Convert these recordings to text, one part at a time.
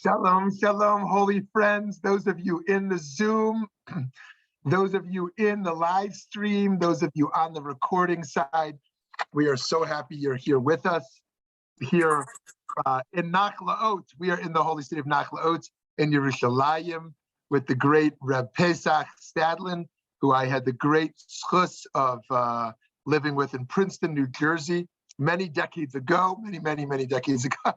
Shalom, shalom, holy friends, those of you in the Zoom, those of you in the live stream, those of you on the recording side. We are so happy you're here with us here in Nachlaot. We are in the holy city of Nachlaot in Yerushalayim with the great Rabbi Pesach Stadlin, who I had the great schus of living with in Princeton, New Jersey, many decades ago, many decades ago.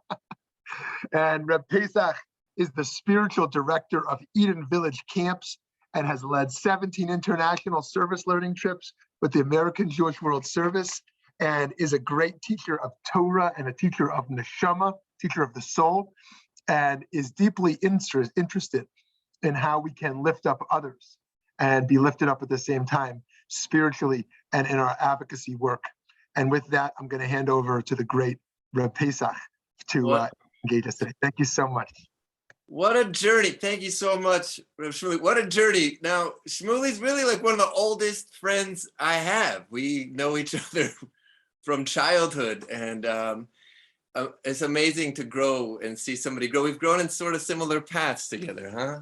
And Reb Pesach is the spiritual director of Eden Village Camps and has led 17 international service learning trips with the American Jewish World Service, and is a great teacher of Torah and a teacher of Neshama, teacher of the soul, and is deeply interested in how we can lift up others and be lifted up at the same time, spiritually and in our advocacy work. And with that, I'm going to hand over to the great Reb Pesach to engage us today. Thank you so much. What a journey. Thank you so much, Reb Shmuley. What a journey. Now, Shmuley's really like one of the oldest friends I have. We know each other from childhood, and it's amazing to grow and see somebody grow. We've grown in sort of similar paths together, huh?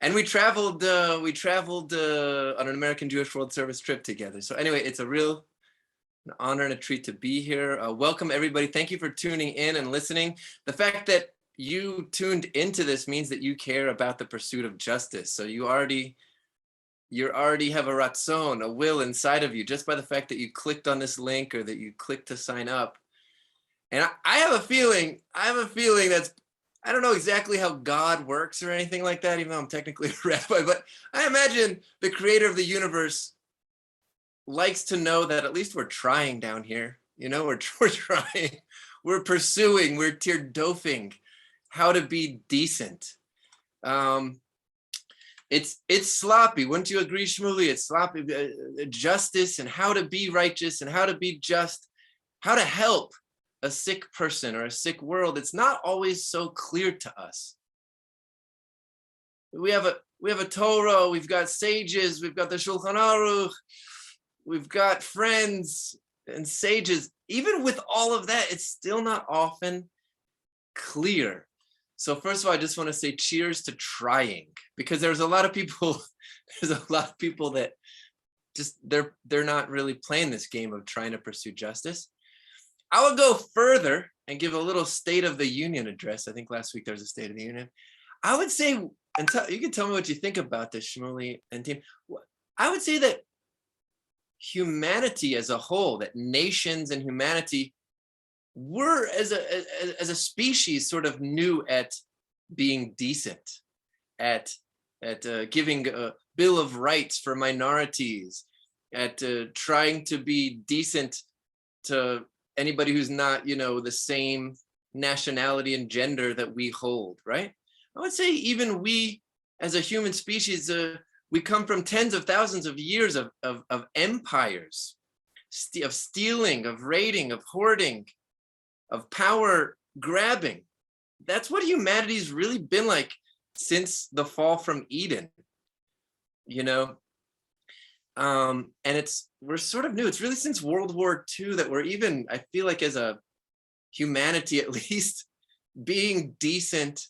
And we traveled on an American Jewish World Service trip together. So anyway, it's an honor and a treat to be here. Welcome, everybody. Thank you for tuning in and listening. The fact that you tuned into this means that you care about the pursuit of justice. So you already have a ratzon, a will inside of you, just by the fact that you clicked on this link or that you clicked to sign up. And I have a feeling that's, I don't know exactly how God works or anything like that, even though I'm technically a rabbi, but I imagine the creator of the universe likes to know that at least we're trying down here. You know, we're trying, we're pursuing, we're teardofing how to be decent. It's sloppy. Wouldn't you agree, Shmuley? It's sloppy. Justice and how to be righteous and how to be just, how to help a sick person or a sick world. It's not always so clear to us. We have a Torah, we've got sages, we've got the Shulchan Aruch, we've got friends and sages. Even with all of that, it's still not often clear. So first of all, I just want to say cheers to trying, because there's a lot of people that just, they're not really playing this game of trying to pursue justice. I would go further and give a little State of the Union address. I think last week there was a State of the Union. I would say, and you can tell me what you think about this, Shmuley and team. I would say that humanity as a whole, that nations and humanity, we're as a species sort of new at being decent, at giving a Bill of Rights for minorities, at trying to be decent to anybody who's not, you know, the same nationality and gender that we hold, right? I would say even we as a human species, we come from tens of thousands of years of empires, of stealing, of raiding, of hoarding, of power grabbing. That's what humanity's really been like since the fall from Eden, you know? And we're sort of new. It's really since World War II that we're even, I feel like as a humanity, at least being decent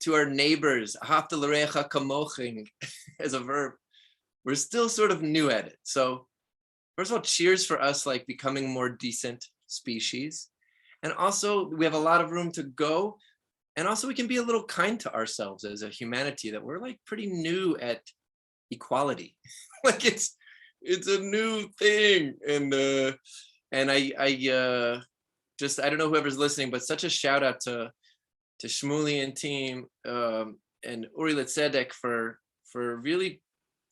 to our neighbors, ahavta l'reacha kamoching as a verb. We're still sort of new at it. So first of all, cheers for us like becoming a more decent species. And also we have a lot of room to go. And also we can be a little kind to ourselves as a humanity, that we're like pretty new at equality. Like it's a new thing. And I don't know whoever's listening, but such a shout out to Shmuley and team and Uri Litzedek for really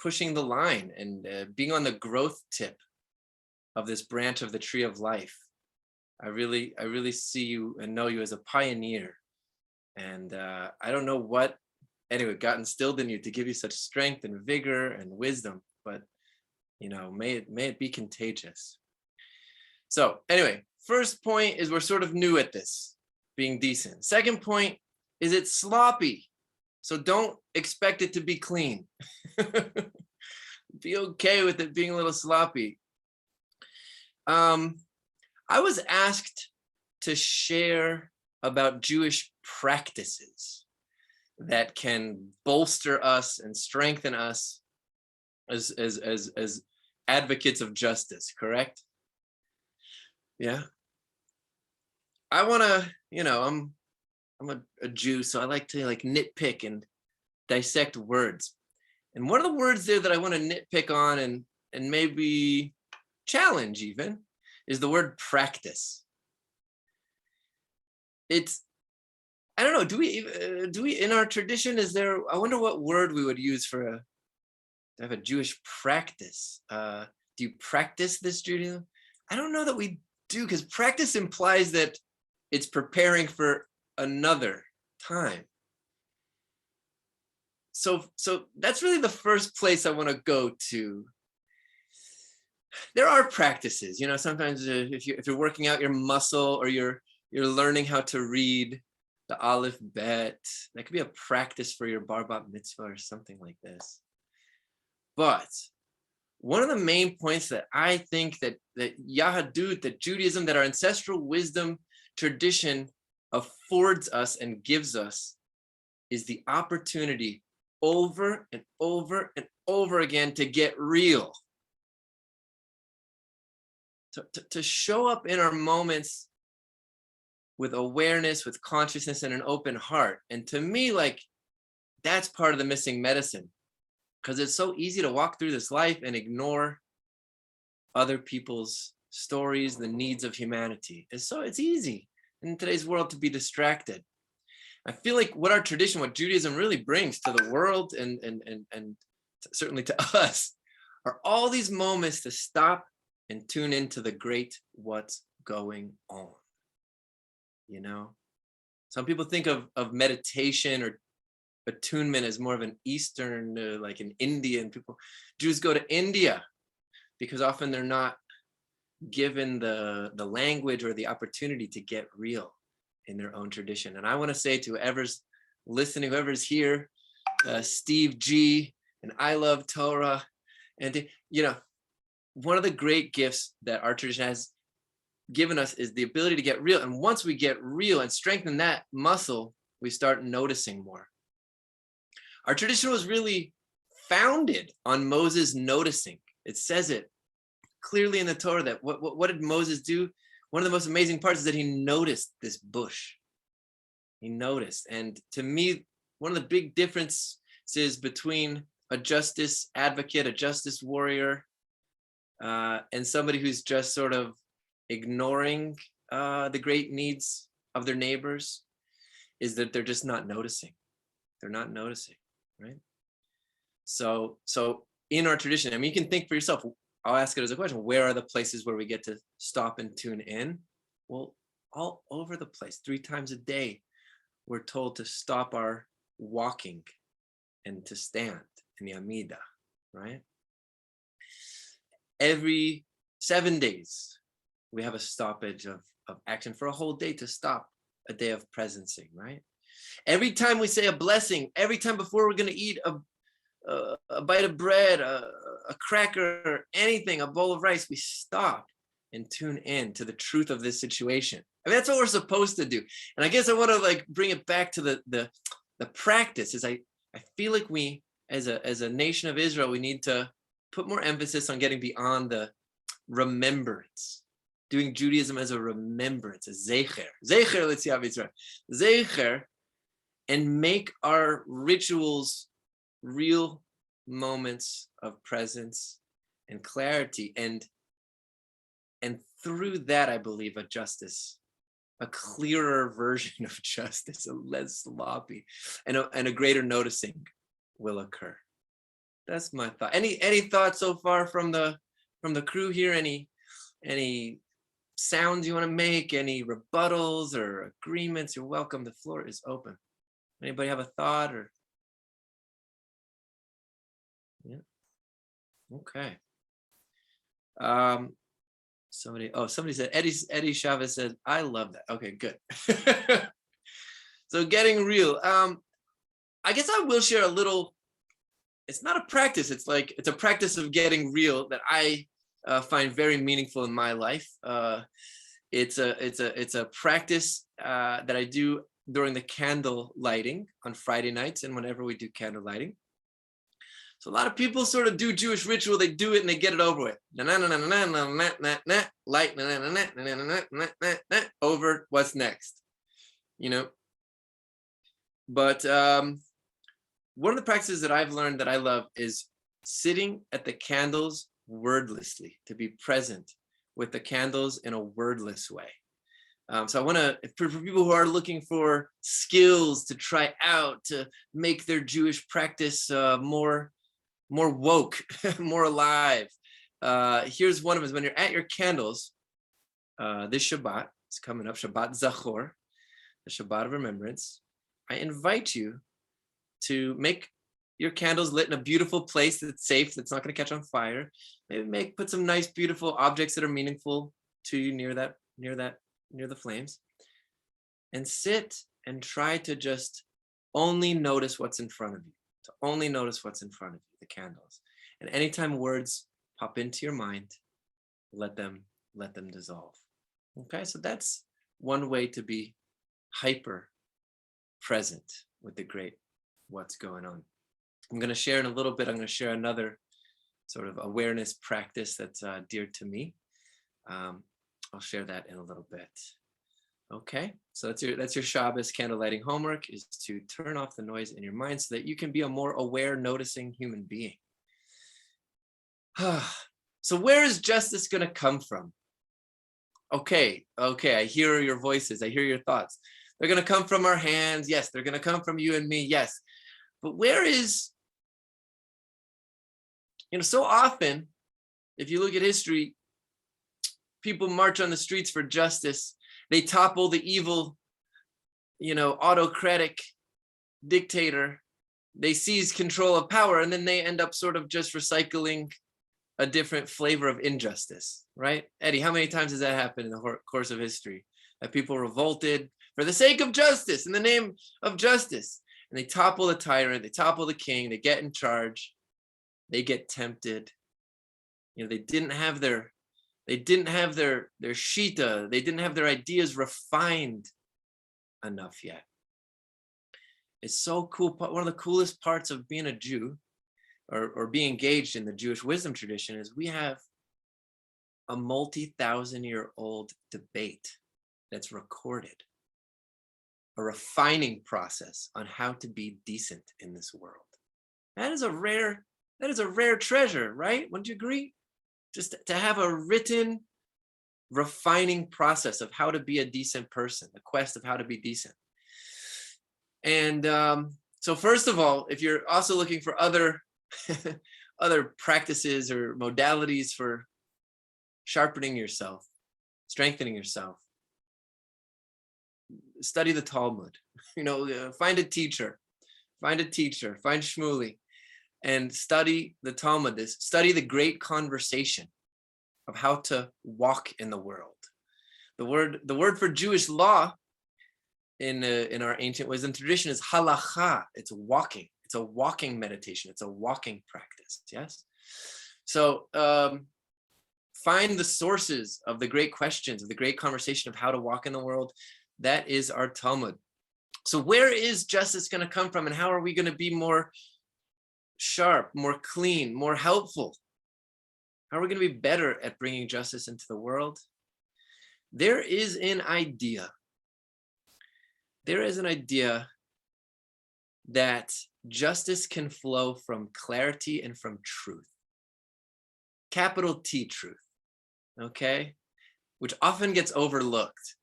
pushing the line and being on the growth tip of this branch of the tree of life. I really see you and know you as a pioneer. And I don't know what, anyway, got instilled in you to give you such strength and vigor and wisdom, but you know, may it be contagious. So anyway, first point is we're sort of new at this, being decent. Second point is it's sloppy. So don't expect it to be clean. Be okay with it being a little sloppy. I was asked to share about Jewish practices. that can bolster us and strengthen us as advocates of justice, correct? Yeah. I want to, I'm a Jew, so I like to nitpick and dissect words. And one of the words there that I want to nitpick on and maybe challenge even is the word practice. I don't know, do we in our tradition, I wonder what word we would use to have a Jewish practice. Do you practice this Judaism? I don't know that we do, because practice implies that it's preparing for another time. So that's really the first place I want to go to. There are practices, sometimes if you're working out your muscle, or you're learning how to read the Aleph Bet, that could be a practice for your bar bat mitzvah or something like this. But one of the main points that I think that Yahadut, that Judaism, that our ancestral wisdom tradition affords us and gives us, is the opportunity over and over and over again to get real. To show up in our moments with awareness, with consciousness, and an open heart. And to me, that's part of the missing medicine, because it's so easy to walk through this life and ignore other people's stories, the needs of humanity. It's easy in today's world to be distracted. I feel like what our tradition, what Judaism really brings to the world and certainly to us, are all these moments to stop and tune into the great what's going on. Some people think of meditation or attunement as more of an Eastern, like an Indian people. Jews go to India because often they're not given the language or the opportunity to get real in their own tradition. And I want to say to whoever's listening, whoever's here, Steve G, and I Love Torah, and one of the great gifts that our tradition has given us is the ability to get real. And once we get real and strengthen that muscle, we start noticing more. Our tradition was really founded on Moses noticing. It says it clearly in the Torah that what did Moses do? One of the most amazing parts is that he noticed this bush. He noticed. And to me, one of the big differences between a justice advocate, a justice warrior, and somebody who's just sort of ignoring the great needs of their neighbors is that they're just not noticing. They're not noticing, right? So in our tradition, I mean, you can think for yourself. I'll ask it as a question. Where are the places where we get to stop and tune in? Well, all over the place. 3 times a day, we're told to stop our walking and to stand in the Amida, right? Every 7 days, we have a stoppage of action for a whole day to stop a day of presencing, right? Every time we say a blessing, every time before we're going to eat a bite of bread, a cracker, anything, a bowl of rice, we stop and tune in to the truth of this situation. I mean, that's what we're supposed to do. And I guess I want to bring it back to the practice. Is I feel like we, as a nation of Israel, we need to put more emphasis on getting beyond the remembrance, doing Judaism as a remembrance, a zecher l'tziat Yisrael, zecher, and make our rituals real moments of presence and clarity, and through that, I believe a justice, a clearer version of justice, a less sloppy, and a greater noticing will occur. That's my thought. Any thoughts so far from the crew here? Any sounds you want to make? Any rebuttals or agreements? You're welcome. The floor is open. Anybody have a thought or? Yeah. Okay. Somebody said, Eddie Chavez said, I love that. Okay, good. So getting real. I guess I will share a little. It's not a practice. It's a practice of getting real that I find very meaningful in my life. It's a practice that I do during the candle lighting on Friday nights and whenever we do candle lighting. So a lot of people sort of do Jewish ritual, they do it and they get it over with. Light, over, what's next? You know? But one of the practices that I've learned that I love is sitting at the candles wordlessly, to be present with the candles in a wordless way. So I want to, for people who are looking for skills to try out to make their Jewish practice more woke, more alive. Here's one of them. When you're at your candles, this Shabbat, it's coming up, Shabbat Zachor, the Shabbat of Remembrance. I invite you to make your candles lit in a beautiful place that's safe, that's not going to catch on fire. Maybe put some nice, beautiful objects that are meaningful to you near the flames, and sit and try to just only notice what's in front of you. To only notice what's in front of you, the candles. And anytime words pop into your mind, let them dissolve. Okay, so that's one way to be hyper present with the great what's going on. I'm going to share in a little bit, I'm going to share another sort of awareness practice that's dear to me. I'll share that in a little bit. Okay, so that's your Shabbos candle lighting homework, is to turn off the noise in your mind so that you can be a more aware, noticing human being. So where is justice going to come from? Okay, I hear your voices, I hear your thoughts. They're going to come from our hands. Yes, they're going to come from you and me. Yes, but where is, so often, if you look at history, people march on the streets for justice. They topple the evil, autocratic dictator. They seize control of power, and then they end up sort of just recycling a different flavor of injustice, right? Eddie, how many times has that happened in the course of history? That people revolted for the sake of justice, in the name of justice. And they topple the tyrant, they topple the king, they get in charge, they get tempted. They didn't have their shita, they didn't have their ideas refined enough yet. It's so cool. One of the coolest parts of being a Jew or being engaged in the Jewish wisdom tradition is we have a multi-thousand-year-old debate that's recorded, a refining process on how to be decent in this world. That is a rare treasure, right? Wouldn't you agree? Just to have a written, refining process of how to be a decent person, the quest of how to be decent. And so first of all, if you're also looking for other practices or modalities for sharpening yourself, strengthening yourself, study the Talmud, find a teacher, find Shmuli, and study the Talmud, study the great conversation of how to walk in the world. The word for Jewish law in our ancient wisdom tradition is halacha. It's walking. It's a walking meditation. It's a walking practice. Yes. So find the sources of the great questions, of the great conversation of how to walk in the world. That is our Talmud. So where is justice going to come from, and how are we going to be more sharp, more clean, more helpful? How are we going to be better at bringing justice into the world? There is an idea that justice can flow from clarity and from truth. Capital T, truth. Okay? Which often gets overlooked.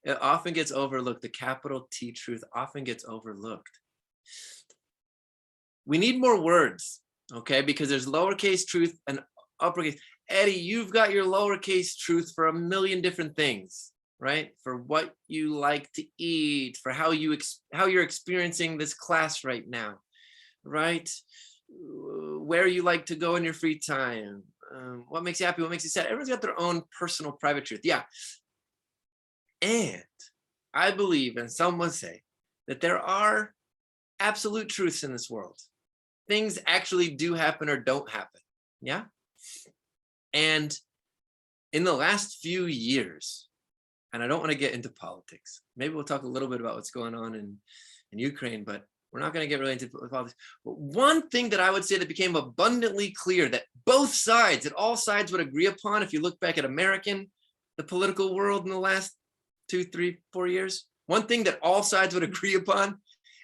It often gets overlooked. The capital T, truth, often gets overlooked. We need more words, okay? Because there's lowercase truth and uppercase. Eddie, you've got your lowercase truth for a million different things, right? For what you like to eat, for how you're experiencing this class right now, right? Where you like to go in your free time, what makes you happy, what makes you sad. Everyone's got their own personal private truth. Yeah. And I believe, and some would say, that there are absolute truths in this world. Things actually do happen or don't happen. Yeah. And in the last few years, and I don't want to get into politics, maybe we'll talk a little bit about what's going on in Ukraine, but we're not going to get really into politics. But one thing that I would say that became abundantly clear that both sides, that all sides would agree upon, if you look back at the political world in the last 2, 3, 4 years, one thing that all sides would agree upon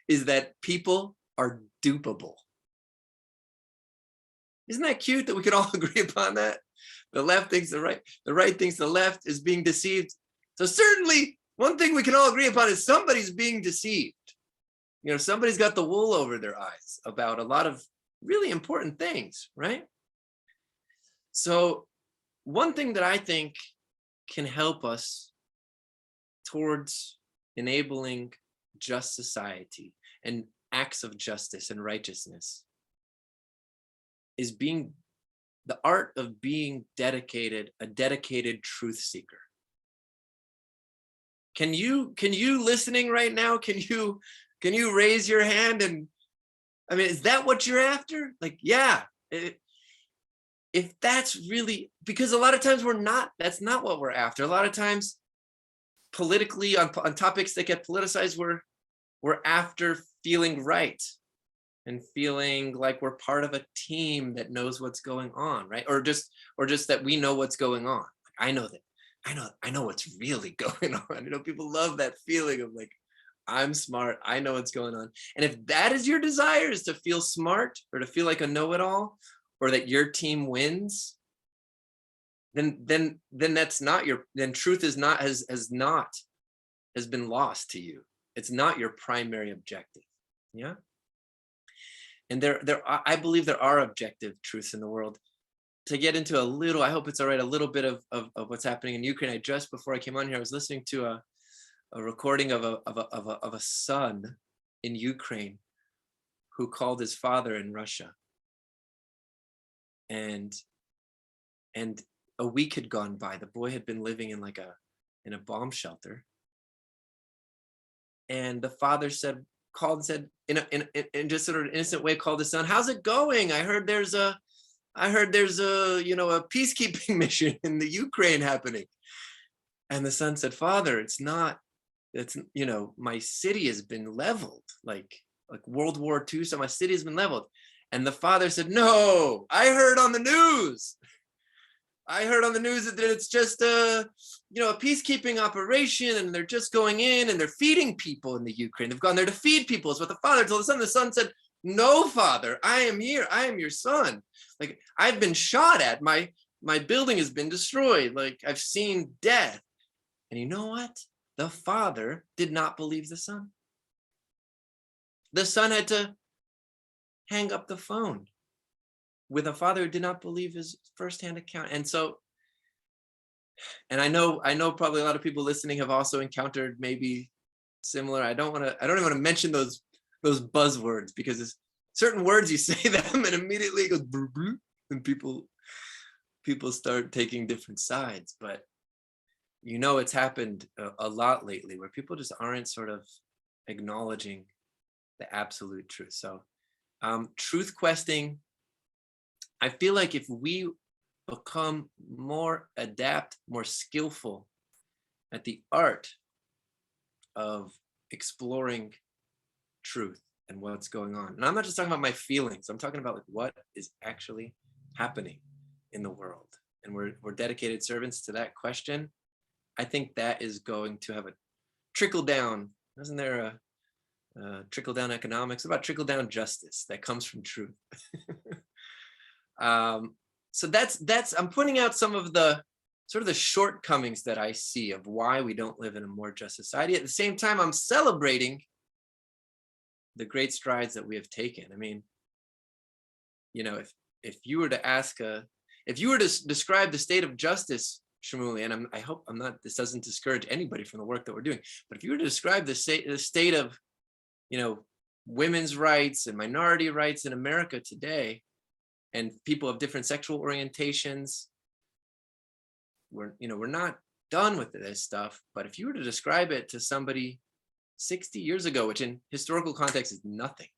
is that people are dupable. Isn't that cute that we could all agree upon that? The left thinks the right thinks the left is being deceived. So certainly one thing we can all agree upon is somebody's being deceived. Somebody's got the wool over their eyes about a lot of really important things, right? So one thing that I think can help us towards enabling just society and acts of justice and righteousness is the art of being a dedicated truth seeker. Can you listening right now, can you raise your hand? And I mean, is that what you're after? Like, yeah, if that's really, because a lot of times that's not what we're after. A lot of times politically on topics that get politicized, we're after feeling right and feeling like we're part of a team that knows what's going on, right? Or just that we know what's going on. I know what's really going on. People love that feeling of like, I'm smart, I know what's going on. And if that is your desire, is to feel smart or to feel like a know-it-all, or that your team wins, then that's not then truth has been lost to you. It's not your primary objective. Yeah. And I believe there are objective truths in the world. To get into I hope it's all right, a little bit of what's happening in Ukraine. Just before I came on here, I was listening to a recording of a son in Ukraine who called his father in Russia. And a week had gone by. The boy had been living in a bomb shelter. And the father called and said, in just sort of an innocent way, called his son, "How's it going? I heard there's a peacekeeping mission in the Ukraine happening." And the son said, "Father, my city has been leveled, like World War II. So my city has been leveled." And the father said, "No, I heard on the news that it's just a peacekeeping operation, and they're just going in and they're feeding people in the Ukraine. They've gone there to feed people," is what the father told the son. The son said, "No, father, I am here. I am your son. Like, I've been shot at. My building has been destroyed. Like, I've seen death." And you know what? The father did not believe the son. The son had to hang up the phone with a father who did not believe his firsthand account. And so, and I know probably a lot of people listening have also encountered maybe similar. I don't even want to mention those buzzwords, because it's certain words, you say them and immediately it goes brr, brr, and people start taking different sides. But it's happened a lot lately where people just aren't sort of acknowledging the absolute truth. So truth questing, I feel like if we become more adept, more skillful at the art of exploring truth and what's going on, and I'm not just talking about my feelings, I'm talking about like what is actually happening in the world, and we're dedicated servants to that question, I think that is going to have a trickle down. Isn't there a trickle down economics? About trickle down justice that comes from truth. So that's I'm pointing out some of the sort of the shortcomings that I see of why we don't live in a more just society. At the same time, I'm celebrating the great strides that we have taken. I mean, if you were to describe the state of justice, Shmuley, and I hope this doesn't discourage anybody from the work that we're doing, but if you were to describe the state of, women's rights and minority rights in America today, and people of different sexual orientations, we're not done with this stuff. But if you were to describe it to somebody 60 years ago, which in historical context is nothing,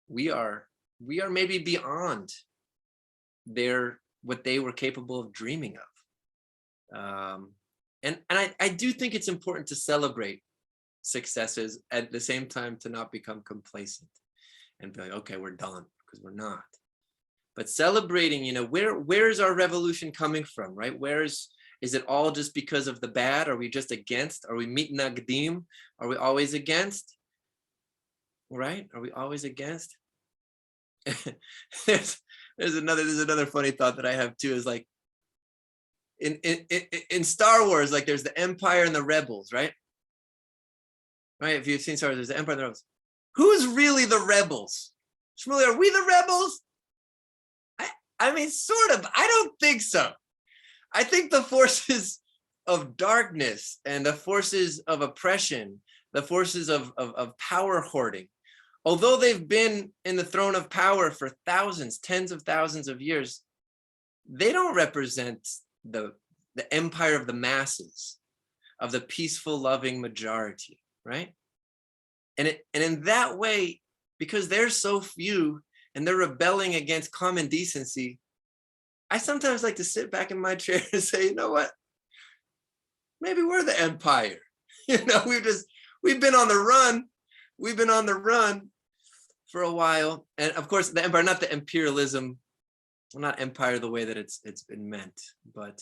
we are maybe beyond what they were capable of dreaming of. And I do think it's important to celebrate successes, at the same time to not become complacent and be like, okay, we're done, because we're not. But celebrating, where is our revolution coming from, right? Is it all just because of the bad? Are we just against? Are we mitnagdim? Are we always against? Right? Are we always against? there's another funny thought that I have too, is like in Star Wars, like there's the Empire and the Rebels, right? Right? If you've seen Star Wars, there's the Empire and the Rebels. Who's really the rebels? Shmuley, are we the rebels? I mean, sort of. I don't think so. I think the forces of darkness and the forces of oppression, the forces of power hoarding, although they've been in the throne of power for thousands, tens of thousands of years, they don't represent the empire of the masses, of the peaceful, loving majority, right? And in that way, because they're so few and they're rebelling against common decency, I sometimes like to sit back in my chair and say, you know what? Maybe we're the empire. We've been on the run. We've been on the run for a while. And of course, the empire, not the imperialism, not empire the way that it's been meant, but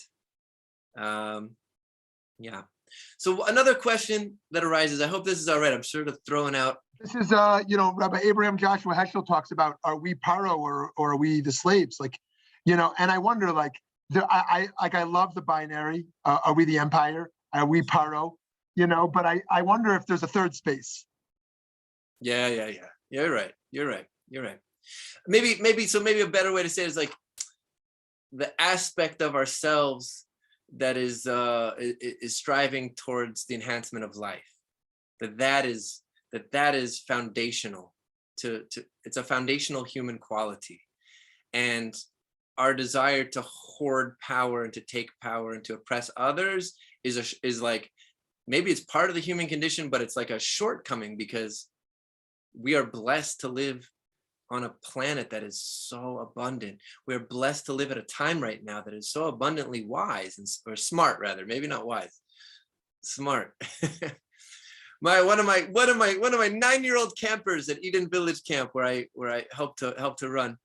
yeah. So another question that arises, I hope this is all right. I'm sort of throwing out. This is, Rabbi Abraham Joshua Heschel talks about, are we paro or are we the slaves? Like, and I wonder, like, I love the binary. Are we the empire? Are we paro? But I wonder if there's a third space. Yeah. You're right. Maybe a better way to say it is like the aspect of ourselves that is striving towards the enhancement of life. That is foundational to it's a foundational human quality. And our desire to hoard power and to take power and to oppress others is like, maybe it's part of the human condition, but it's like a shortcoming, because we are blessed to live on a planet that is so abundant. We're blessed to live at a time right now that is so abundantly wise or smart, rather, maybe not wise, smart. One of my 9-year-old campers at Eden Village Camp, where I helped to run,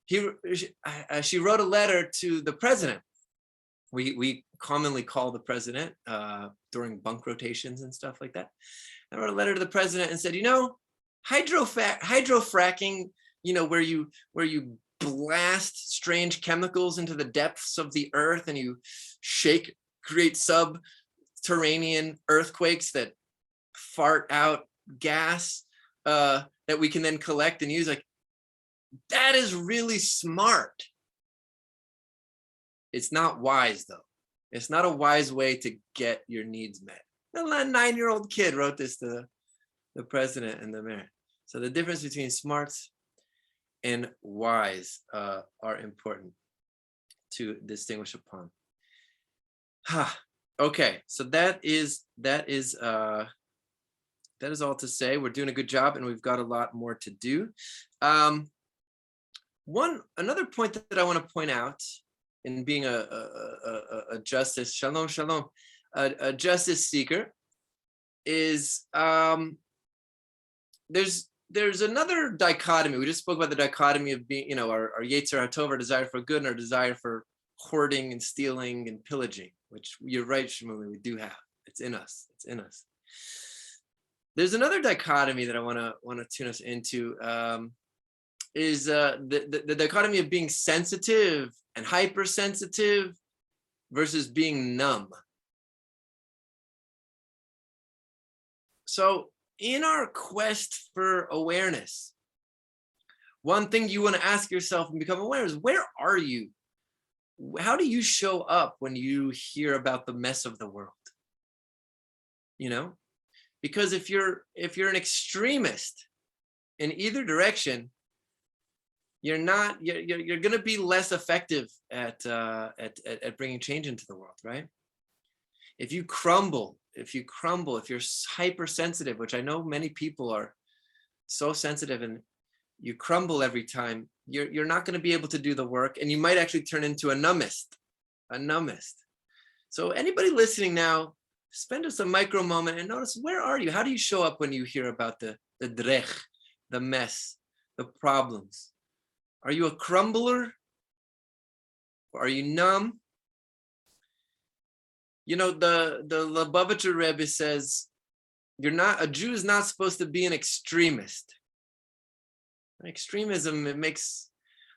she wrote a letter to the president. We commonly call the president during bunk rotations and stuff like that. I wrote a letter to the president and said, hydrofracking, where you blast strange chemicals into the depths of the earth and you create subterranean earthquakes that fart out gas that we can then collect and use. Like, that is really smart. It's not wise, though. It's not a wise way to get your needs met. A 9-year-old kid wrote this to the president and the mayor. So the difference between smarts and wise are important to distinguish upon. Okay, so that is all to say. We're doing a good job, and we've got a lot more to do. Another point that I want to point out in being a justice, shalom, a justice seeker, is there's another dichotomy. We just spoke about the dichotomy of being, our Yetzer HaTov, our desire for good, and our desire for hoarding and stealing and pillaging, which you're right, Shmuley, we do have. It's in us. There's another dichotomy that I want to tune us into, is the dichotomy of being sensitive and hypersensitive versus being numb. So in our quest for awareness, one thing you want to ask yourself and become aware is, where are you? How do you show up when you hear about the mess of the world? Because if you're an extremist in either direction, you're going to be less effective at bringing change into the world, right? If you're hypersensitive, which I know many people are so sensitive, and you crumble every time, you're not going to be able to do the work, and you might actually turn into a numbist. So anybody listening now spend just a micro moment and notice, where are you? How do you show up when you hear about the drech, the mess, the problems? Are you a crumbler? Or are you numb? You know, the Lubavitcher Rebbe says, a Jew is not supposed to be an extremist. Extremism, it makes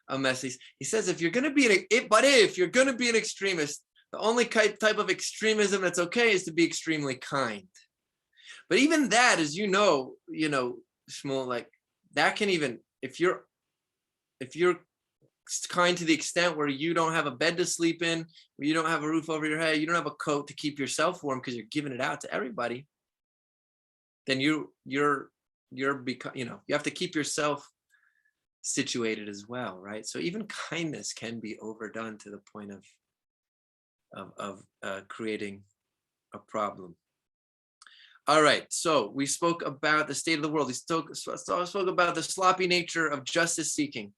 a mess. He says, if you're going to be an extremist, the only type of extremism that's okay is to be extremely kind. But even that, as you know, Shmuel, like that can even, if you're kind to the extent where you don't have a bed to sleep in, where you don't have a roof over your head, you don't have a coat to keep yourself warm because you're giving it out to everybody, then you have to keep yourself situated as well, right? So even kindness can be overdone to the point of creating a problem. All right, so we spoke about the state of the world. We spoke about the sloppy nature of justice seeking.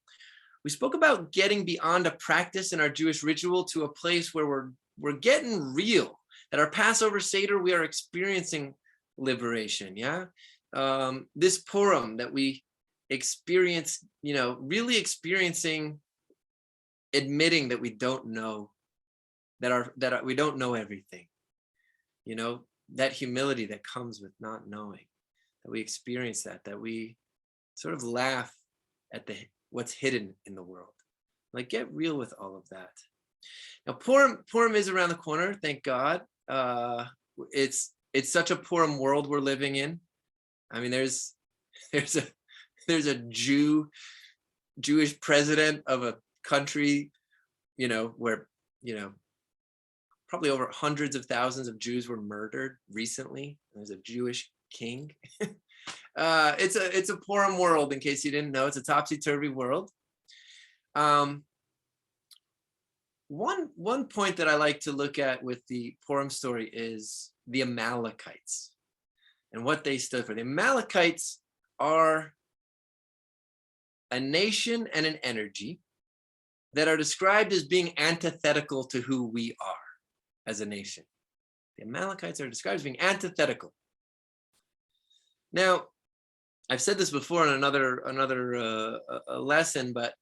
We spoke about getting beyond a practice in our Jewish ritual to a place where we're getting real. At our Passover Seder, we are experiencing liberation. Yeah, this Purim that we experience, really experiencing, admitting that we don't know, that we don't know everything. That humility that comes with not knowing, that we experience that we sort of laugh at what's hidden in the world. Like, get real with all of that. Now, Purim is around the corner, thank God. It's such a Purim world we're living in. I mean, there's a Jewish president of a country, where, probably over hundreds of thousands of Jews were murdered recently. There's a Jewish king. It's a Purim world, in case you didn't know. It's a topsy-turvy world. One point that I like to look at with the Purim story is the Amalekites and what they stood for. The Amalekites are a nation and an energy that are described as being antithetical to who we are as a nation. The Amalekites are described as being antithetical. Now, I've said this before in another lesson, but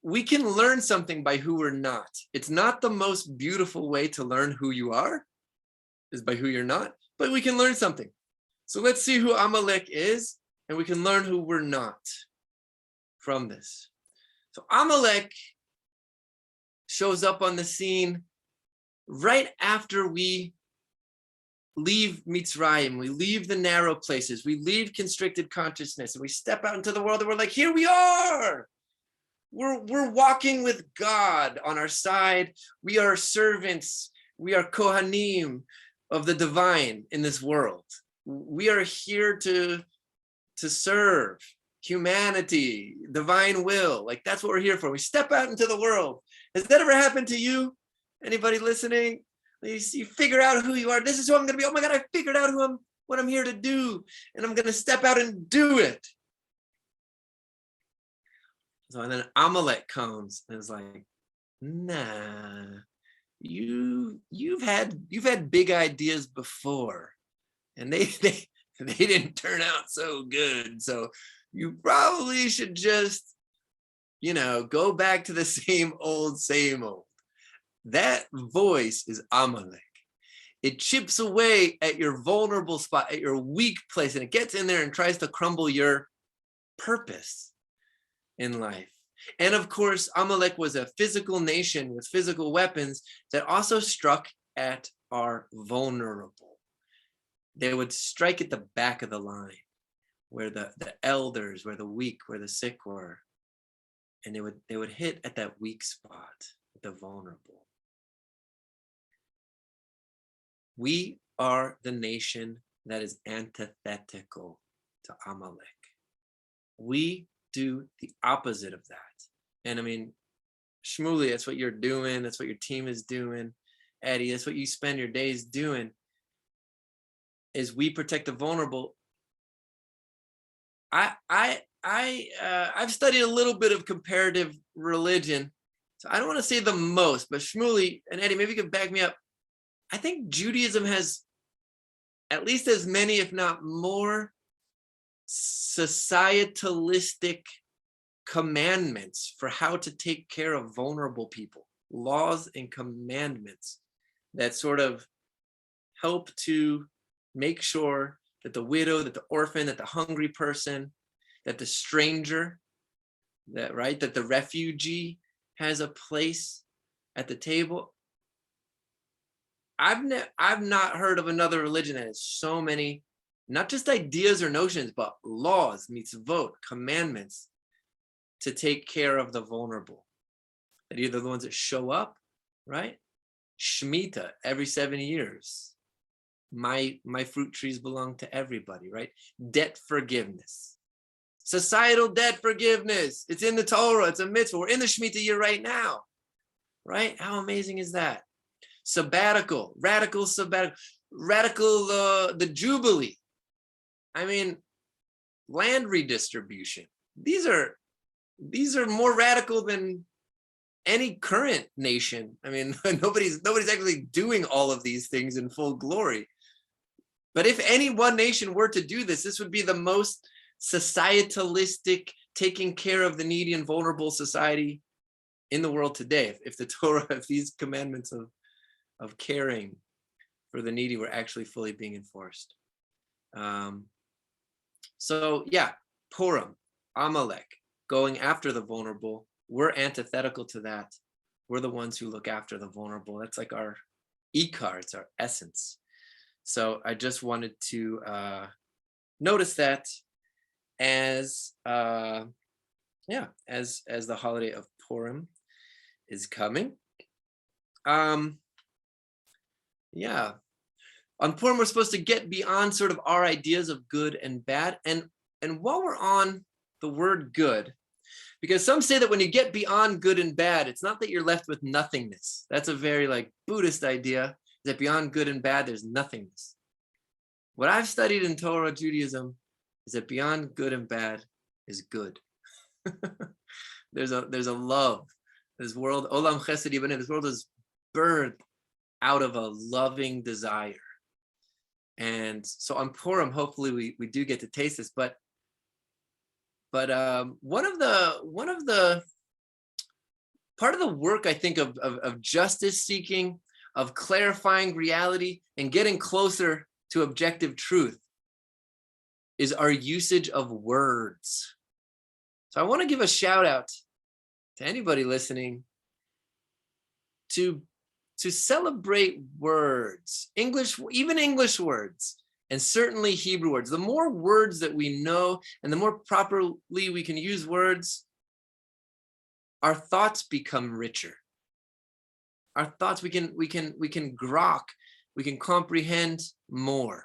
we can learn something by who we're not. It's not the most beautiful way to learn who you are, is by who you're not, but we can learn something. So let's see who Amalek is, and we can learn who we're not from this. So Amalek shows up on the scene right after we leave Mitzrayim, we leave the narrow places, we leave constricted consciousness, and we step out into the world, and we're like, here we are. We're walking with God on our side. We are servants. We are Kohanim of the divine in this world. We are here to serve humanity, divine will. Like, that's what we're here for. We step out into the world. Has that ever happened to you? Anybody listening? You figure out who you are. This is who I'm going to be. Oh my God, I figured out what I'm here to do, and I'm going to step out and do it. So, and then Amalek comes and is like, nah, you've had big ideas before, and they didn't turn out so good. So you probably should just, go back to the same old. That voice is Amalek. It chips away at your vulnerable spot, at your weak place, and it gets in there and tries to crumble your purpose in life. And of course, Amalek was a physical nation with physical weapons that also struck at our vulnerable. They would strike at the back of the line, where the elders, where the weak, where the sick were. And they would hit at that weak spot, the vulnerable. We are the nation that is antithetical to Amalek. We do the opposite of that. And I mean, Shmuley, that's what you're doing. That's what your team is doing. Eddie, that's what you spend your days doing, is we protect the vulnerable. I've studied a little bit of comparative religion, so I don't want to say the most, but Shmuley and Eddie, maybe you can back me up. I think Judaism has at least as many, if not more, societalistic commandments for how to take care of vulnerable people, laws and commandments that sort of help to make sure that the widow, that the orphan, that the hungry person, that the stranger, that the refugee has a place at the table. I've not heard of another religion that has so many, not just ideas or notions, but laws, mitzvot, commandments to take care of the vulnerable. That either the ones that show up, right? Shemitah every 7 years. My fruit trees belong to everybody, right? Debt forgiveness. Societal debt forgiveness. It's in the Torah. It's a mitzvah. We're in the Shemitah year right now, right? How amazing is that? Sabbatical, radical sabbatical, the Jubilee. I mean, land redistribution. These are more radical than any current nation. I mean, nobody's actually doing all of these things in full glory. But if any one nation were to do this, this would be the most societalistic, taking care of the needy and vulnerable society in the world today. If the Torah, if these commandments of caring for the needy were actually fully being enforced. So yeah, Purim, Amalek, going after the vulnerable, we're antithetical to that. We're the ones who look after the vulnerable. That's like our ikar, it's our essence. So I just wanted to notice that as the holiday of Purim is coming. Yeah, on Purim, we're supposed to get beyond sort of our ideas of good and bad. And while we're on the word good, because some say that when you get beyond good and bad, it's not that you're left with nothingness. That's a very like Buddhist idea, that beyond good and bad, there's nothingness. What I've studied in Torah Judaism is that beyond good and bad is good. There's a love. This world, Olam Chesed Yibaneh, this world is birthed out of a loving desire. And so on Purim, hopefully we do get to taste this, but one of the part of the work, I think, of justice seeking, of clarifying reality and getting closer to objective truth is our usage of words. So I want to give a shout out to anybody listening to celebrate words, even English words, and certainly Hebrew words. The more words that we know and the more properly we can use words, our thoughts become richer. Our thoughts, we can grok, we can comprehend more.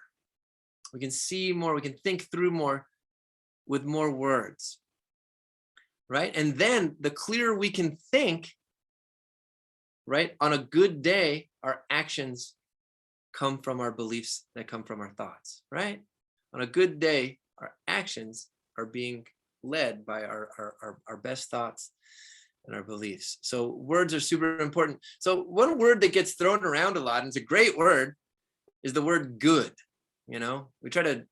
We can see more, we can think through more with more words, right? And then the clearer we can think, right? On a good day, our actions come from our beliefs that come from our thoughts, right? On a good day, our actions are being led by our best thoughts and our beliefs. So words are super important. So one word that gets thrown around a lot, and it's a great word, is the word good. You know, we try to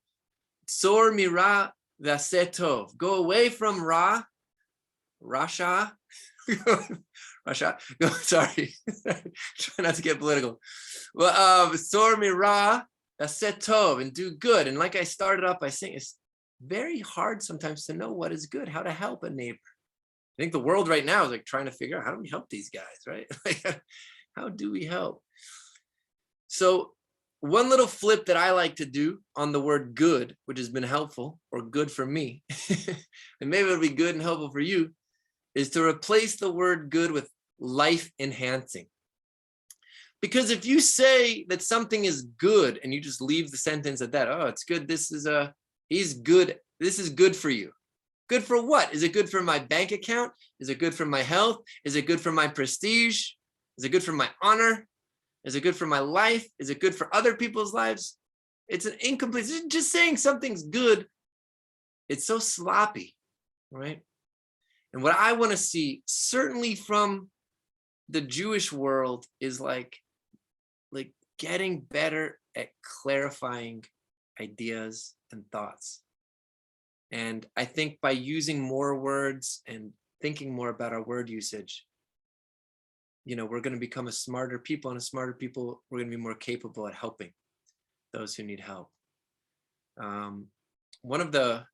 sor mira v'aseh tov, go away from Rasha. Rasha. No, sorry. Try not to get political. Well, sor mira v'aseh tov, and do good. And like I started off by saying, it's very hard sometimes to know what is good, how to help a neighbor. I think the world right now is like trying to figure out, how do we help these guys, right? Like, how do we help? So one little flip that I like to do on the word good, which has been helpful or good for me, and maybe it'll be good and helpful for you, is to replace the word good with life enhancing. Because if you say that something is good and you just leave the sentence at that, oh, it's good, he's good, this is good for you. Good for what? Is it good for my bank account? Is it good for my health? Is it good for my prestige? Is it good for my honor? Is it good for my life? Is it good for other people's lives? It's an incomplete, just saying something's good. It's so sloppy, right? And what I want to see, certainly from the Jewish world, is like getting better at clarifying ideas and thoughts. And I think by using more words and thinking more about our word usage, we're going to become a smarter people, and a smarter people, we're going to be more capable at helping those who need help. One of the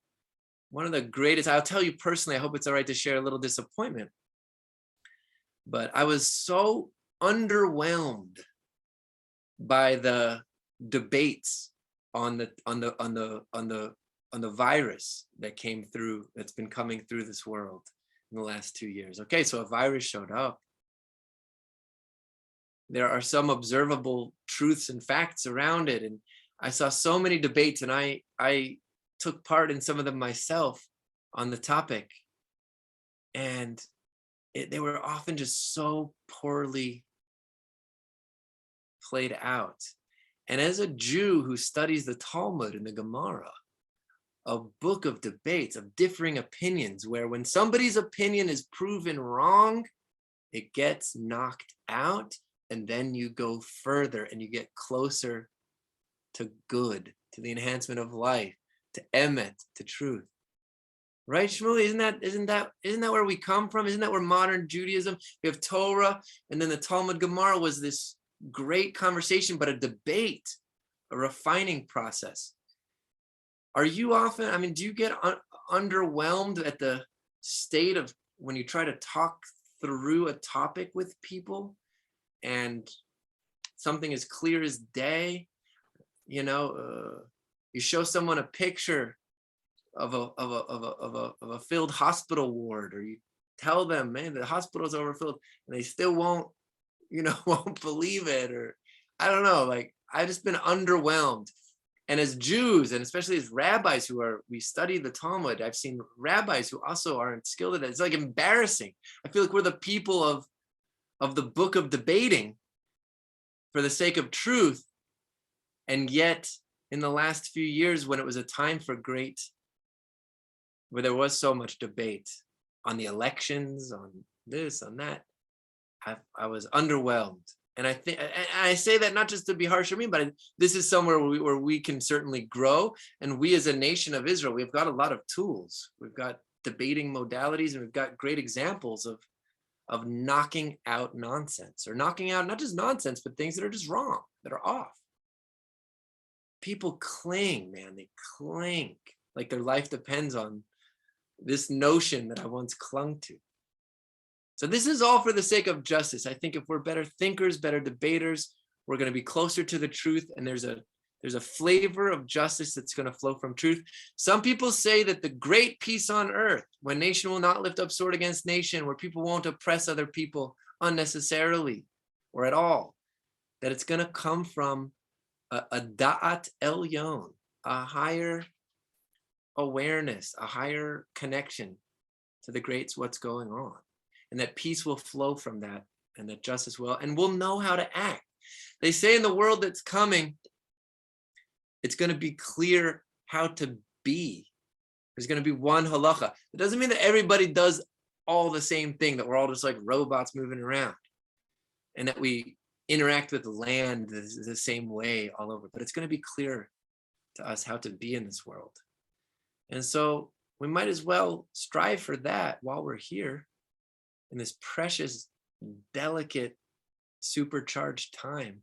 greatest, I'll tell you personally, I hope it's all right to share a little disappointment, but I was so underwhelmed by the debates on the virus that's been coming through this world in the last 2 years. Okay, so a virus showed up. There are some observable truths and facts around it, and I saw so many debates, and I took part in some of them myself on the topic, and they were often just so poorly played out. And as a Jew who studies the Talmud and the Gemara, a book of debates, of differing opinions, where when somebody's opinion is proven wrong, it gets knocked out, and then you go further and you get closer to good, to the enhancement of life, to emet, to truth. Right, Shmuley? Isn't that where we come from? Isn't that where modern Judaism? We have Torah, and then the Talmud Gemara was this great conversation, but a debate, a refining process. Are you often, do you get underwhelmed at the state of when you try to talk through a topic with people and something as clear as day? You show someone a picture of a filled hospital ward, or you tell them, man, the hospital's overfilled, and they still won't believe it, or I don't know, I've just been underwhelmed. And as Jews, and especially as rabbis we study the Talmud, I've seen rabbis who also aren't skilled at it. It's embarrassing. I feel like we're the people of the book of debating for the sake of truth. And yet in the last few years, when it was a time where there was so much debate on the elections, on this, on that, I was underwhelmed. And I say that not just to be harsh on me, but this is somewhere where we can certainly grow. And we as a nation of Israel, we've got a lot of tools. We've got debating modalities, and we've got great examples of knocking out nonsense, or knocking out not just nonsense, but things that are just wrong, that are off. People cling, man, they cling like their life depends on this notion that I once clung to. So this is all for the sake of justice. I think if we're better thinkers, better debaters, we're going to be closer to the truth, and there's a flavor of justice that's going to flow from truth. Some people say that the great peace on earth, when nation will not lift up sword against nation, where people won't oppress other people unnecessarily or at all, that it's going to come from a da'at elyon, a higher awareness, a higher connection to the greats, what's going on. And that peace will flow from that, and that justice will, and we'll know how to act. They say in the world that's coming, it's going to be clear how to be. There's going to be one halacha. It doesn't mean that everybody does all the same thing, that we're all just like robots moving around, and that we interact with the land the same way all over. But it's going to be clear to us how to be in this world. And so we might as well strive for that while we're here, in this precious, delicate, supercharged time.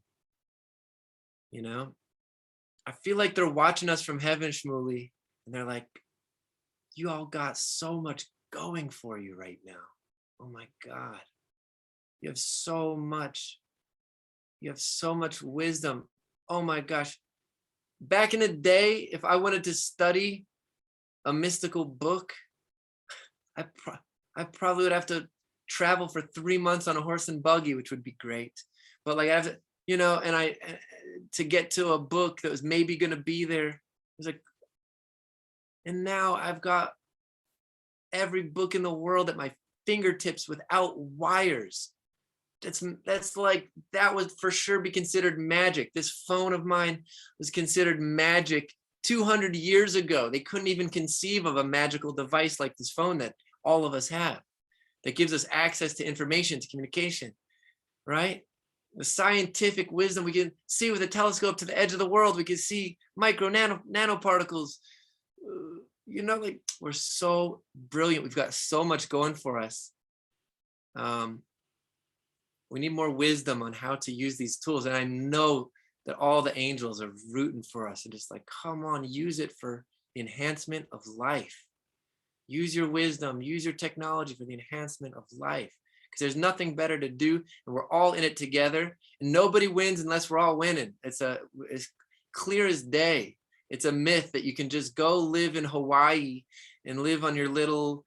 I feel like they're watching us from heaven, Shmuley, and they're like, you all got so much going for you right now. Oh my God. You have so much wisdom. Oh my gosh. Back in the day, if I wanted to study a mystical book, I probably would have to travel for 3 months on a horse and buggy, which would be great. But I have to, and to get to a book that was maybe going to be there, it was and now I've got every book in the world at my fingertips without wires. That would for sure be considered magic. This phone of mine was considered magic 200 years ago. They couldn't even conceive of a magical device like this phone that all of us have, that gives us access to information, to communication, right? the scientific wisdom. We can see with a telescope to the edge of the world. We can see micro nanoparticles. Like, we're so brilliant. We've got so much going for us. We need more wisdom on how to use these tools. And I know that all the angels are rooting for us and just like, come on, use it for the enhancement of life. Use your wisdom, use your technology for the enhancement of life. Because there's nothing better to do, and we're all in it together. And nobody wins unless we're all winning. It's clear as day. It's a myth that you can just go live in Hawaii and live on your little,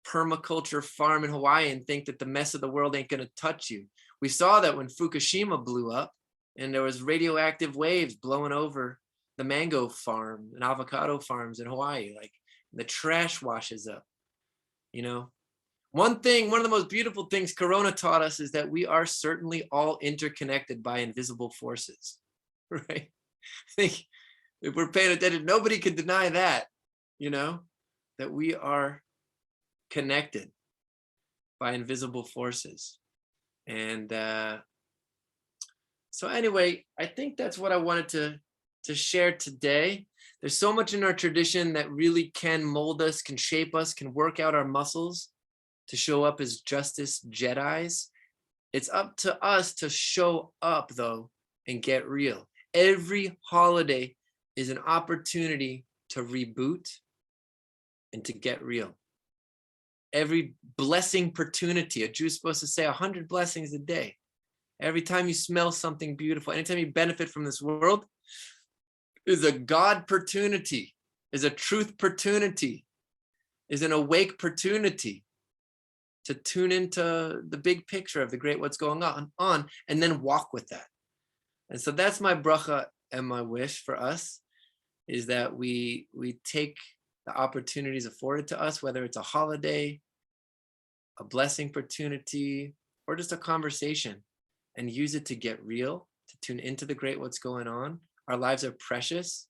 permaculture farm in Hawaii and think that the mess of the world ain't going to touch you. We saw that when Fukushima blew up and there was radioactive waves blowing over the mango farm and avocado farms in Hawaii. Like, the trash washes up. One of the most beautiful things Corona taught us is that we are certainly all interconnected by invisible forces, right? I think if we're paying attention, nobody can deny that, that we are connected by invisible forces. And so anyway, I think that's what I wanted to share today. There's so much in our tradition that really can mold us, can shape us, can work out our muscles to show up as justice Jedis. It's up to us to show up, though, and get real. Every holiday is an opportunity to reboot and to get real. Every blessing opportunity, a Jew's supposed to say 100 blessings a day. Every time you smell something beautiful, anytime you benefit from this world, is a God opportunity, is a truth opportunity, is an awake opportunity to tune into the big picture of the great what's going on, and then walk with that. And so that's my bracha and my wish for us, is that we take the opportunities afforded to us, whether it's a holiday, a blessing opportunity, or just a conversation, and use it to get real, to tune into the great what's going on. Our lives are precious.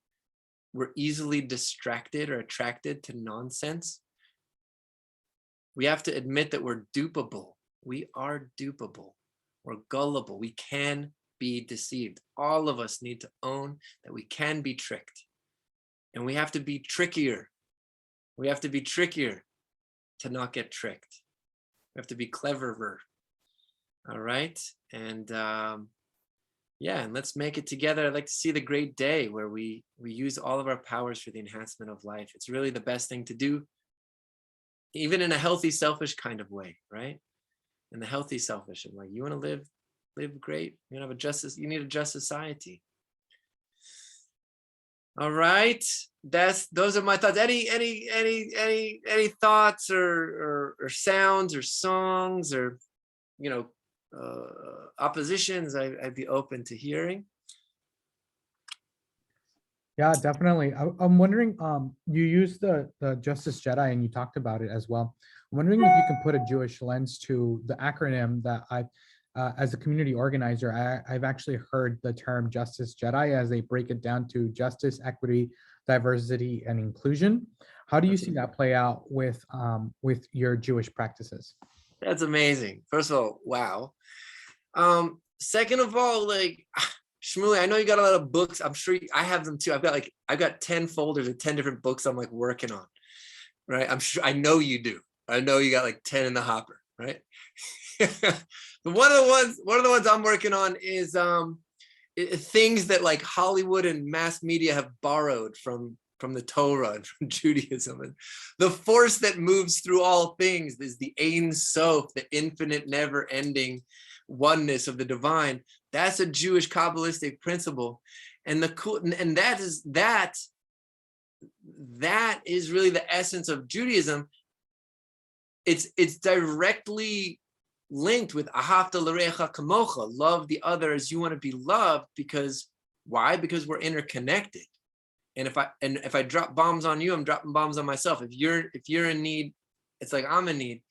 We're easily distracted or attracted to nonsense. We have to admit that we're dupable. We are dupable. We're gullible. We can be deceived. All of us need to own that we can be tricked. And we have to be trickier. We have to be trickier to not get tricked. We have to be cleverer. All right. And and let's make it together. I'd like to see the great day where we use all of our powers for the enhancement of life. It's really the best thing to do, even in a healthy, selfish kind of way, right? In the healthy, selfish, and like, you want to live great. You have you need a just society. All right. Those are my thoughts. Any thoughts or sounds or songs or, oppositions, I'd be open to hearing. Yeah, definitely. I'm wondering, you used the Justice Jedi and you talked about it as well. I'm wondering if you can put a Jewish lens to the acronym that as a community organizer, I've actually heard the term Justice Jedi as they break it down to justice, equity, diversity, and inclusion. How do you see that play out with your Jewish practices? That's amazing. First of all, wow. Second of all, like, Shmuley, I know you got a lot of books. I'm sure I have them too. I've got 10 folders of 10 different books I'm like working on, right? I'm sure, I know you do. I know you got like 10 in the hopper, right? But one of the ones I'm working on is things that like Hollywood and mass media have borrowed from the Torah and from Judaism. And the force that moves through all things is the Ein Sof, the infinite, never-ending oneness of the divine. That's a Jewish Kabbalistic principle, and that is really the essence of Judaism. It's directly linked with Ahavta l'recha kamocha, love the other as you want to be loved. Because why? Because we're interconnected. And if I drop bombs on you, I'm dropping bombs on myself. If you're in need, it's like I'm in need.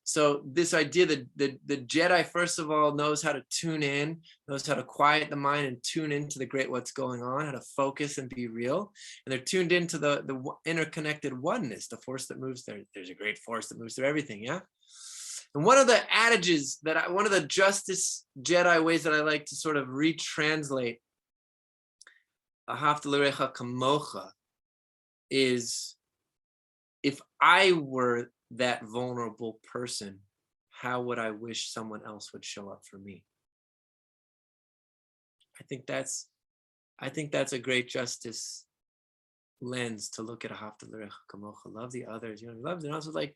So this idea that the Jedi, first of all, knows how to tune in, knows how to quiet the mind and tune into the great what's going on, how to focus and be real. And they're tuned into the interconnected oneness, the force that moves there. There's a great force that moves through everything, yeah? And one of the adages one of the Justice Jedi ways that I like to sort of retranslate Ahavta l'recha kamocha is, if I were that vulnerable person, how would I wish someone else would show up for me? I think that's a great justice lens to look at Ahavta l'recha kamocha. Love the others. Love them. Also, like,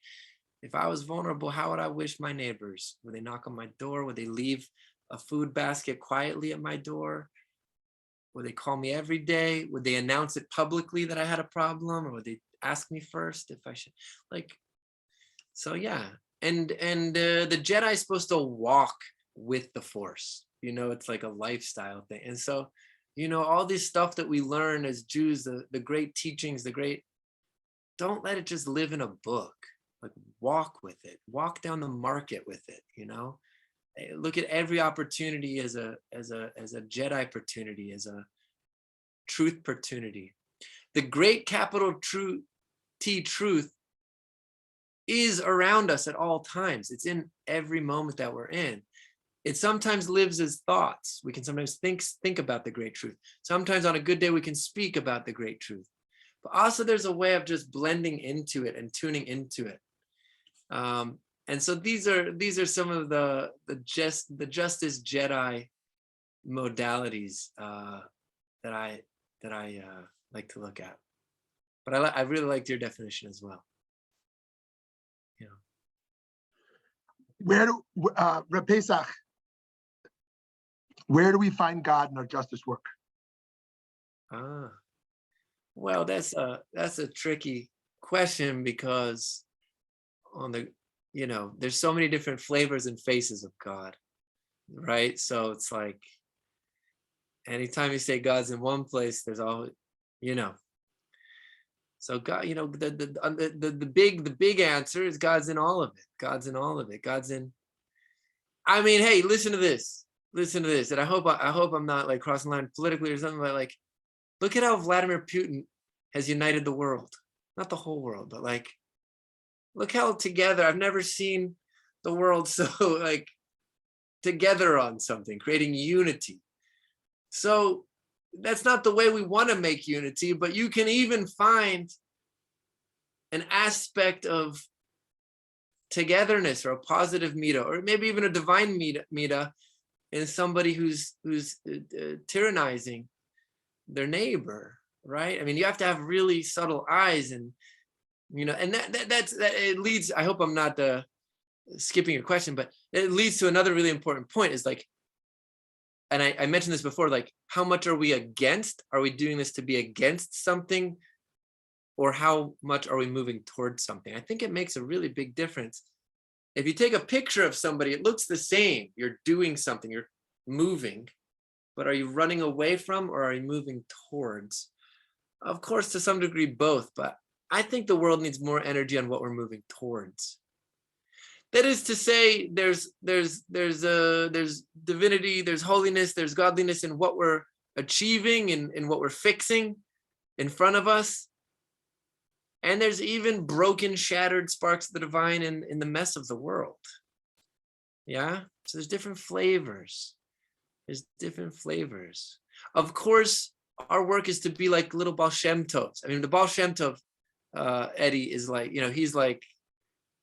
if I was vulnerable, how would I wish my neighbors? Would they knock on my door? Would they leave a food basket quietly at my door? Would they call me every day? Would they announce it publicly that I had a problem? Or would they ask me first if I should? Like, so yeah. And the Jedi is supposed to walk with the Force. It's like a lifestyle thing. And so, all this stuff that we learn as Jews, the great teachings, don't let it just live in a book. Like, walk with it, walk down the market with it, look at every opportunity as a Jedi opportunity, as a truth opportunity. The great capital T truth is around us at all times. It's in every moment that we're in. It sometimes lives as thoughts. We can sometimes think about the great truth. Sometimes on a good day, we can speak about the great truth. But also there's a way of just blending into it and tuning into it. And so these are some of the Justice Jedi modalities that I like to look at. But I really liked your definition as well. Where do Rabbi Pesach, where do we find God in our justice work? Well, that's a tricky question, because there's so many different flavors and faces of God, right? So it's like, anytime you say God's in one place, there's always, so God, the big answer is God's in all of it. God's in all of it. God's in. I mean, hey, listen to this. And I hope I'm not like crossing the line politically or something, but like, look at how Vladimir Putin has united the world. Not the whole world, but like, look how together. I've never seen the world so like together on something, creating unity. So that's not the way we want to make unity, but you can even find an aspect of togetherness or a positive mita, or maybe even a divine mita in somebody who's tyrannizing their neighbor, right? I mean, you have to have really subtle eyes, and and that it leads. I hope I'm not skipping your question, but it leads to another really important point. Is like, and I mentioned this before, like, how much are we against? Are we doing this to be against something, or how much are we moving towards something? I think it makes a really big difference. If you take a picture of somebody, it looks the same. You're doing something, you're moving, but are you running away from, or are you moving towards? Of course, to some degree, both, but I think the world needs more energy on what we're moving towards. That is to say, there's divinity, there's holiness, there's godliness in what we're achieving and in what we're fixing in front of us. And there's even broken, shattered sparks of the divine in the mess of the world. Yeah, so there's different flavors. Of course, our work is to be like little Baal Shem Tovs. I mean, the Baal Shem Tov, Eddie, is like,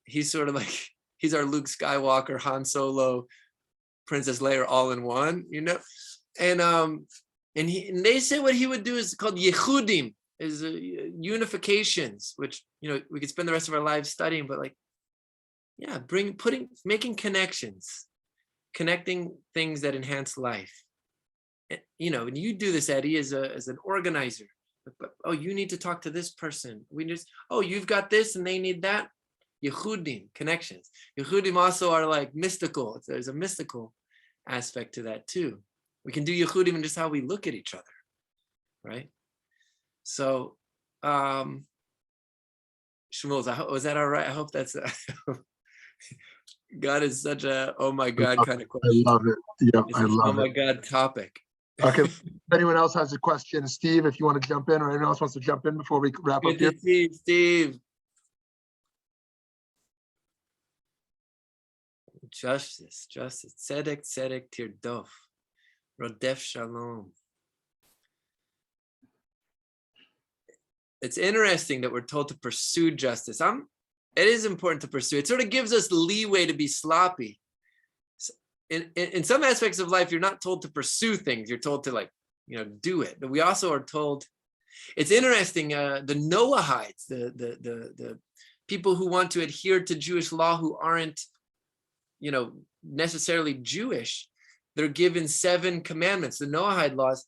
he's sort of like, he's our Luke Skywalker, Han Solo, Princess Leia all in one, and they say what he would do is called Yehudim, is unifications, which we could spend the rest of our lives studying, but like, yeah, making connections, connecting things that enhance life. And you do this, Eddie, as an organizer. But, oh, you need to talk to this person. You've got this and they need that. Yehudim, connections. Yehudim also are like mystical. There's a mystical aspect to that too. We can do Yehudim in just how we look at each other, right? So, Shmuel, was that all right? I hope that's. God is such a oh my God kind of question. I love it. Yep, I love it. Oh my God topic. Okay. If anyone else has a question, Steve, if you want to jump in, or anyone else wants to jump in before we wrap up here. Good to see you, Steve. Justice, tzedek, tzedek, tirdof, rodef shalom. It's interesting that we're told to pursue justice. It is important to pursue. It sort of gives us leeway to be sloppy. In some aspects of life, you're not told to pursue things. You're told to do it. But we also are told, it's interesting, the Noahites, the people who want to adhere to Jewish law who aren't, necessarily Jewish, they're given 7 commandments, the Noahide laws.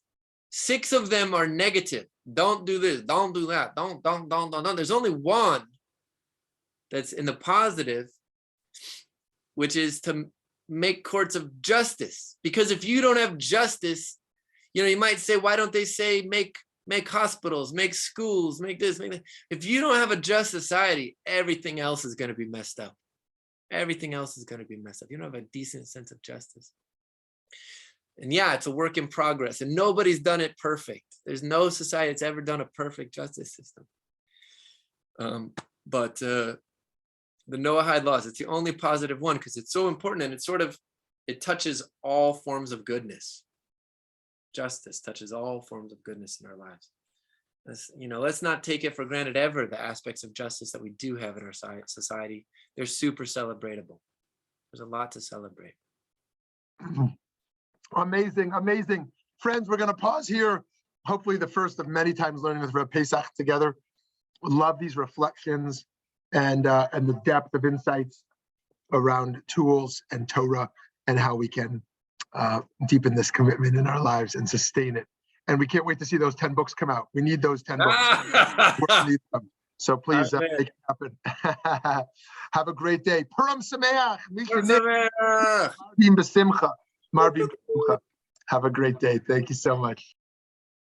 6 of them are negative. Don't do this, don't do that, don't. There's only one that's in the positive, which is to make courts of justice. Because if you don't have justice, you might say, why don't they say make hospitals, make schools, make this, make that? If you don't have a just society, everything else is going to be messed up. Everything else is going to be messed up. You don't have a decent sense of justice. And yeah, it's a work in progress, and nobody's done it perfect. There's no society that's ever done a perfect justice system. But the Noahide laws, it's the only positive one because it's so important, and it touches all forms of goodness. Justice touches all forms of goodness in our lives. Let's not take it for granted ever, the aspects of justice that we do have in our society. They're super celebratable. There's a lot to celebrate. Amazing, amazing. Friends, we're going to pause here. Hopefully the first of many times learning with Rabbi Pesach together. Love these reflections and the depth of insights around tools and Torah and how we can deepen this commitment in our lives and sustain it. And we can't wait to see those 10 books come out. We need those 10 books. We need them. So please make it happen. Have a great day. Purim Sameach. Marbim B'Simcha. Have a great day. Thank you so much.